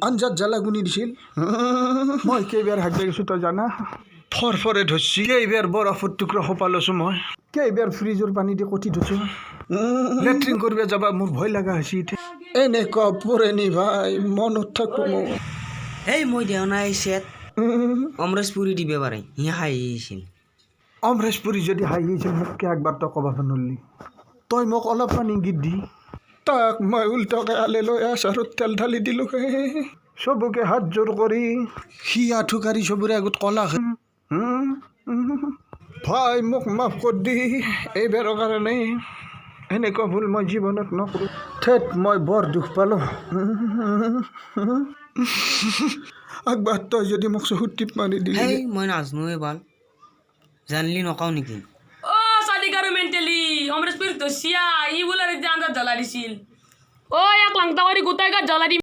আঞ্জাত জ্বালা গুনি দিছিল মই কেইবাৰ হাত লাগিছোঁ তই জানা ফৰফৰে ধৰছি কেইবাৰ বৰফৰ টুকুৰা সোপা লৈছোঁ মই কেইবাৰ ফ্ৰিজৰ পানী দি কটি ধুছোঁ লেট্ৰিন কৰিব যাবা মোৰ ভয় লগা হৈছে এতিয়া এনেকুৱা পৰেনি ভাই মনত থাকোঁ মোৰ এই মই দেও নাই চেট অমৰেশ পুৰি দিবে পাৰে সি হাঁহিছিল অমৰেশ পুৰি যদি হাঁহিছিল মোককে একবাৰ তই ক'ব নোৱাৰিলি তই মোক অলপমান ইংগিত দি তাক মই উল্টাকে আলে লৈ আচাৰত তেল ঢালি দিলোঁ চবকে হাত জোৰ কৰি সি আঁঠু কাঢ়ি চবৰে আগত কলা ভাই মোক মাফ কৰি দি এইবাৰৰ কাৰণে এনেকুৱা ভুল মই জীৱনত নকৰোঁ ঠেত মই বৰ দুখ পালোঁ একবাৰ তই যদি মোক চকুত টিপ মাৰি দিলি এই মই নাজনোৱে বাল জানলি নকাও নেকি ও সাদিকারু মেন্টালি অমরেশ পুরি তো সিয়া ই বলার যে আন্দাজ জ্বালা দিছিল ও এক লাংতা করে গোটাই গা জ্বালা দি